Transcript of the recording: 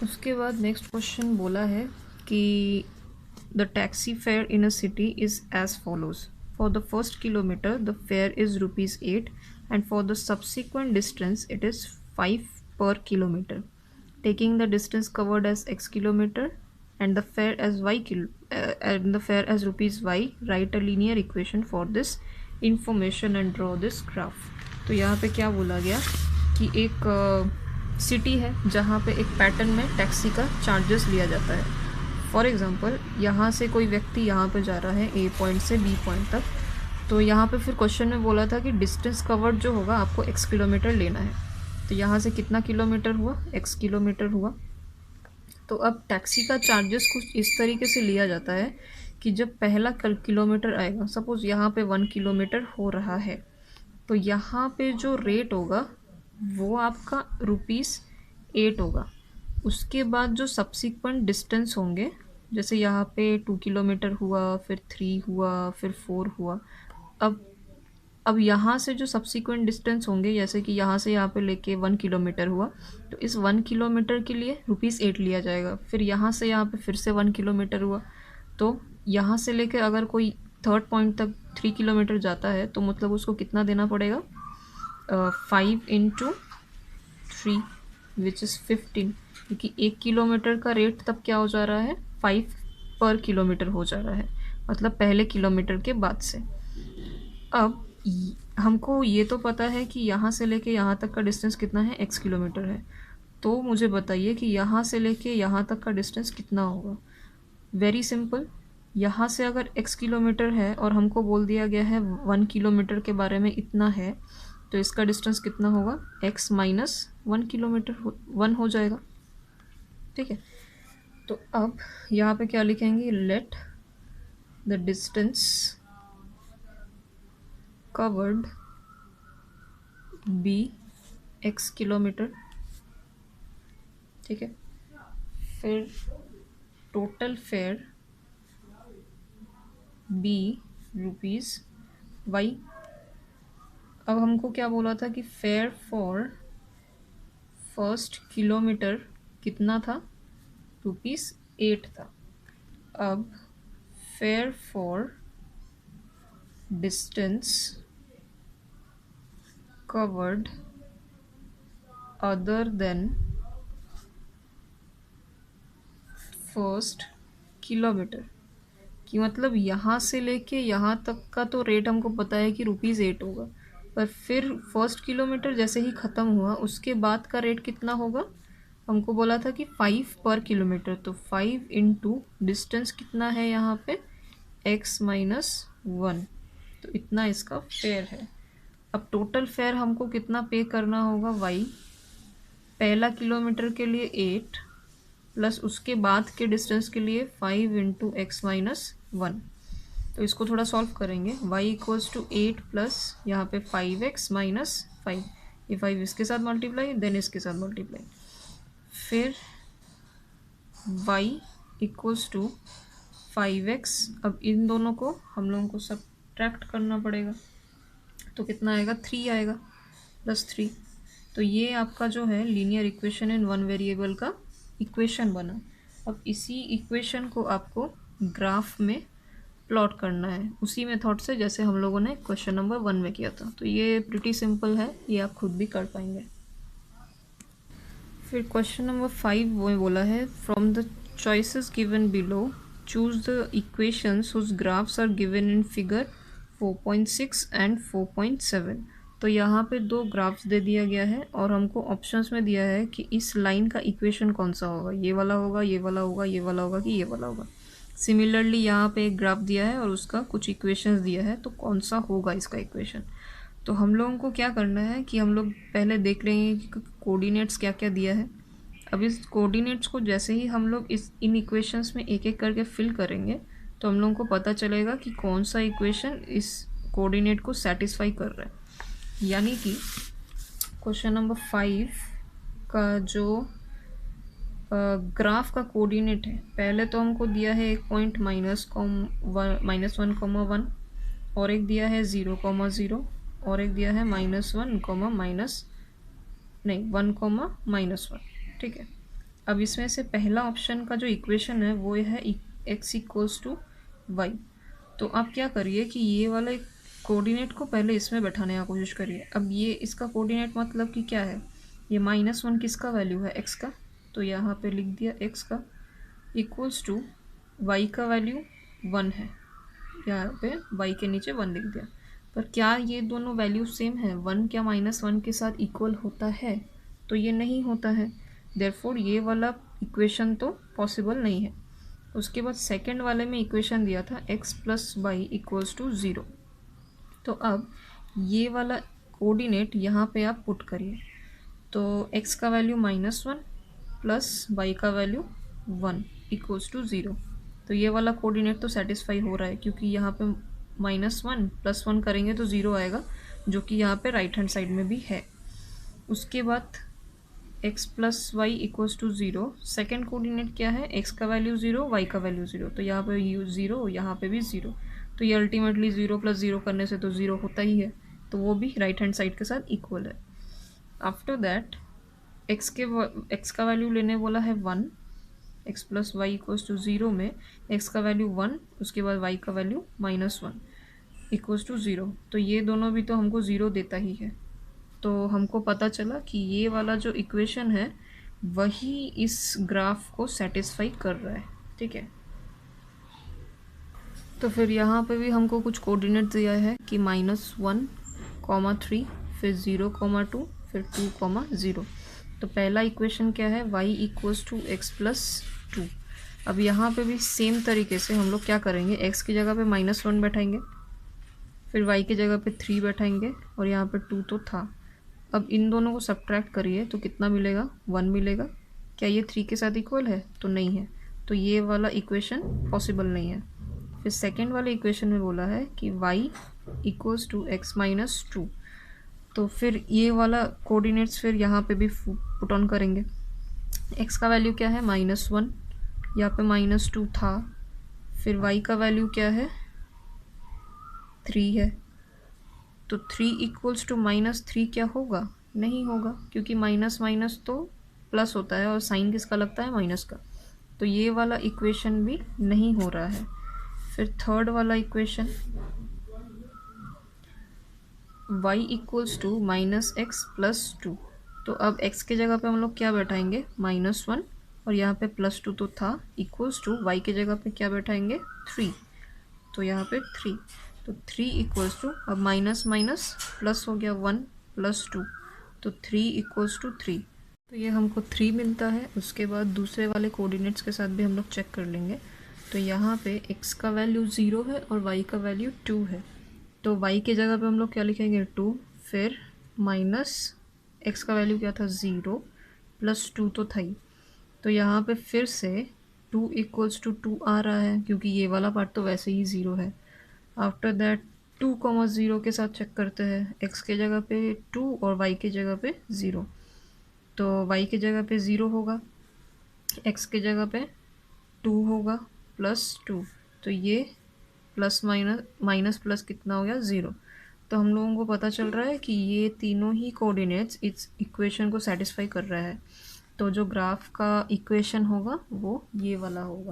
उसके बाद next question बोला है कि the taxi fare in a city is as follows. For the first kilometre the fare is ₹8 and for the subsequent distance it is 5 per kilometer. Taking the distance covered as x kilometer and the fare as and the fare as rupees y, write a linear equation for this information and draw this graph. तो यहाँ पे क्या बोला गया कि एक city है जहाँ पे एक पैटर्न में टैक्सी का चार्जेस लिया जाता है. फॉर एग्ज़ाम्पल यहाँ से कोई व्यक्ति यहाँ पे जा रहा है ए पॉइंट से बी पॉइंट तक. तो यहाँ पे फिर क्वेश्चन में बोला था कि डिस्टेंस कवर्ड जो होगा आपको x किलोमीटर लेना है. तो यहाँ से कितना किलोमीटर हुआ, x किलोमीटर हुआ. तो अब टैक्सी का चार्जेस कुछ इस तरीके से लिया जाता है कि जब पहला किलोमीटर आएगा, सपोज़ यहाँ पे 1 किलोमीटर हो रहा है, तो यहाँ पे जो रेट होगा वो आपका ₹8 होगा. उसके बाद जो सब्सिक्वेंट डिस्टेंस होंगे, जैसे यहाँ पे 2 किलोमीटर हुआ, फिर 3 हुआ, फिर 4 हुआ. अब यहाँ से जो सब्सिक्वेंट डिस्टेंस होंगे, जैसे कि यहाँ से यहाँ पे लेके 1 किलोमीटर हुआ, तो इस 1 किलोमीटर के लिए ₹8 लिया जाएगा. फिर यहाँ से यहाँ पे फिर से 1 किलोमीटर हुआ, तो यहाँ से लेके अगर कोई थर्ड पॉइंट तक 3 किलोमीटर जाता है तो मतलब उसको कितना देना पड़ेगा, 5 into 3 विच इज़ 15. क्योंकि 1 किलोमीटर का रेट तब क्या हो जा रहा है, 5 पर किलोमीटर हो जा रहा है, मतलब पहले किलोमीटर के बाद से. अब हमको ये तो पता है कि यहाँ से लेके यहाँ तक का डिस्टेंस कितना है, x किलोमीटर है. तो मुझे बताइए कि यहाँ से लेके यहाँ तक का डिस्टेंस कितना होगा. Very simple. यहाँ से अगर x किलोमीटर है और हमको बोल दिया गया है 1 किलोमीटर के बारे में इतना है, तो इसका डिस्टेंस कितना होगा, x माइनस 1 किलोमीटर 1 हो जाएगा. ठीक है. तो अब यहाँ पे क्या लिखेंगे, let the distance covered be x kilometre. ठीक है. फिर टोटल फेयर बी ₹y. अब हमको क्या बोला था कि फेयर फॉर फर्स्ट किलोमीटर कितना था, ₹8 था. अब fair for distance covered other than first kilometre कि मतलब यहाँ से लेके यहाँ तक का तो रेट हमको पता है कि ₹8 होगा, पर फिर फर्स्ट किलोमीटर जैसे ही ख़त्म हुआ उसके बाद का रेट कितना होगा, हमको बोला था कि 5 पर किलोमीटर. तो 5 इंटू डिस्टेंस कितना है यहाँ पे, x माइनस 1. तो इतना इसका फेयर है. अब टोटल फेयर हमको कितना पे करना होगा, y. पहला किलोमीटर के लिए 8 प्लस उसके बाद के डिस्टेंस के लिए 5 इंटू x माइनस 1. तो इसको थोड़ा सॉल्व करेंगे. y इक्वल्स टू 8 प्लस यहाँ पे 5x माइनस 5. ये 5 इसके साथ मल्टीप्लाई, देन इसके साथ मल्टीप्लाई. फिर y इक्वल्स टू 5x. अब इन दोनों को हम लोगों को सब्ट्रैक्ट करना पड़ेगा, तो कितना आएगा, 3 आएगा प्लस 3. तो ये आपका जो है linear equation in one variable का इक्वेशन बना. अब इसी इक्वेशन को आपको ग्राफ में प्लॉट करना है उसी मेथड से जैसे हम लोगों ने क्वेश्चन नंबर 1 में किया था. तो ये प्रिटी सिंपल है, ये आप खुद भी कर पाएंगे. फिर क्वेश्चन नंबर 5 वो बोला है, from the choices given below choose the equations whose graphs are given in figure 4.6 and 4.7. तो यहाँ पे दो ग्राफ्स दे दिया गया है और हमको ऑप्शंस में दिया है कि इस लाइन का इक्वेशन कौन सा होगा, ये वाला होगा, ये वाला होगा, ये वाला होगा कि ये वाला होगा. सिमिलरली यहाँ पे एक ग्राफ दिया है और उसका कुछ इक्वेशंस दिया है, तो कौन सा होगा इसका इक्वेशन. तो हम लोगों को क्या करना है कि हम लोग पहले देख लेंगे कि कोऑर्डिनेट्स क्या क्या दिया है. अब इस कोऑर्डिनेट्स को जैसे ही हम लोग इन इक्वेशंस में एक एक करके फिल करेंगे तो हम लोगों को पता चलेगा कि कौन सा इक्वेशन इस कोऑर्डिनेट को सेटिस्फाई कर रहा है. यानी कि क्वेश्चन नंबर 5 का जो ग्राफ का कोऑर्डिनेट है, पहले तो हमको दिया है एक पॉइंट -1,1 और एक दिया है 0,0 और एक दिया है -1, -1. ठीक है. अब इसमें से पहला ऑप्शन का जो इक्वेशन है वो है x इक्वल्स टू वाई। तो आप क्या करिए कि ये वाला कोऑर्डिनेट को पहले इसमें बैठाने का कोशिश करिए। अब ये इसका कोऑर्डिनेट मतलब कि क्या है, ये -1 किसका वैल्यू है, x का, तो यहाँ पे लिख दिया x का इक्वल्स टू y का वैल्यू 1 है, यहाँ पे y के नीचे 1 लिख दिया। पर क्या ये दोनों वैल्यू सेम है, 1 क्या -1 के साथ इक्वल होता है, तो ये नहीं होता है, देयरफॉर ये वाला इक्वेशन तो पॉसिबल नहीं है। उसके बाद सेकंड वाले में इक्वेशन दिया था x plus y equals to 0। तो अब ये वाला कोऑर्डिनेट यहाँ पे आप पुट करिए, तो x का वैल्यू -1 प्लस y का वैल्यू 1 इक्वल्स टू 0। तो ये वाला कोऑर्डिनेट तो सेटिस्फाई हो रहा है, क्योंकि यहाँ पे -1 प्लस 1 करेंगे तो 0 आएगा, जो कि यहाँ पे राइट हैंड साइड में भी है। उसके बाद x plus y equals to 0, second coordinate क्या है, x का वैल्यू 0 y का वैल्यू 0, तो यहाँ पे 0 यहाँ पे भी 0, तो ये अल्टीमेटली 0 प्लस 0 करने से तो 0 होता ही है, तो वो भी राइट हैंड साइड के साथ इक्वल है। आफ्टर दैट x का वैल्यू लेने बोला है 1, x plus y equals to 0 में x का वैल्यू 1, उसके बाद y का वैल्यू -1 इक्वल्स टू 0, तो ये दोनों भी तो हमको 0 देता ही है। तो हमको पता चला कि ये वाला जो इक्वेशन है वही इस ग्राफ को सेटिस्फाई कर रहा है, ठीक है। तो फिर यहाँ पे भी हमको कुछ कोऑर्डिनेट दिया है कि -1, 3, फिर 0, 2, फिर 2, 0। तो पहला इक्वेशन क्या है, y equals to x plus 2। अब यहाँ पे भी सेम तरीके से हम लोग क्या करेंगे, x की जगह पे -1 बैठाएंगे, फिर y की जगह पे 3 बैठाएंगे, और यहाँ पे 2 तो था। अब इन दोनों को सब्ट्रैक्ट करिए तो कितना मिलेगा, 1 मिलेगा। क्या ये 3 के साथ इक्वल है, तो नहीं है, तो ये वाला इक्वेशन पॉसिबल नहीं है। फिर सेकेंड वाले इक्वेशन में बोला है कि y equals to x minus 2, तो फिर ये वाला कोऑर्डिनेट्स फिर यहाँ पे भी पुट ऑन करेंगे। x का वैल्यू क्या है, -1, यहाँ पे -2 था, फिर y का वैल्यू क्या है, 3 है, तो 3 इक्वल्स टू -3 क्या होगा, नहीं होगा, क्योंकि माइनस माइनस तो प्लस होता है और साइन किसका लगता है, माइनस का, तो ये वाला इक्वेशन भी नहीं हो रहा है। फिर थर्ड वाला equation y equals to -x plus 2, तो अब x के जगह पे हम लोग क्या बैठाएंगे, -1, और यहाँ पे +2 तो था, इक्वल्स टू y के जगह पे क्या बैठाएंगे, 3, तो यहाँ पे 3, तो 3 इक्वल्स टू, अब माइनस माइनस प्लस हो गया 1 प्लस 2, तो 3 इक्वल्स टू 3, तो ये हमको 3 मिलता है। उसके बाद दूसरे वाले कोऑर्डिनेट्स के साथ भी हम लोग चेक कर लेंगे। तो यहाँ पे x का वैल्यू 0 है और y का वैल्यू 2 है, तो y के जगह पे हम लोग क्या लिखेंगे, 2, फिर माइनस x का वैल्यू क्या था, 0, प्लस 2 तो था ही, तो यहाँ पे फिर से 2 इक्वल्स टू 2 आ रहा है, क्योंकि ये वाला पार्ट तो वैसे ही 0 है। आफ्टर दैट 2, 0 के साथ चेक करते हैं, x के जगह पे 2 और y के जगह पे 0, तो y के जगह पे 0 होगा, x के जगह पे 2 होगा प्लस 2, तो ये प्लस माइनस प्लस कितना हो गया, 0। तो हम लोगों को पता चल रहा है कि ये तीनों ही कोऑर्डिनेट्स इस इक्वेशन को सेटिस्फाई कर रहा है, तो जो ग्राफ का इक्वेशन होगा वो ये वाला होगा।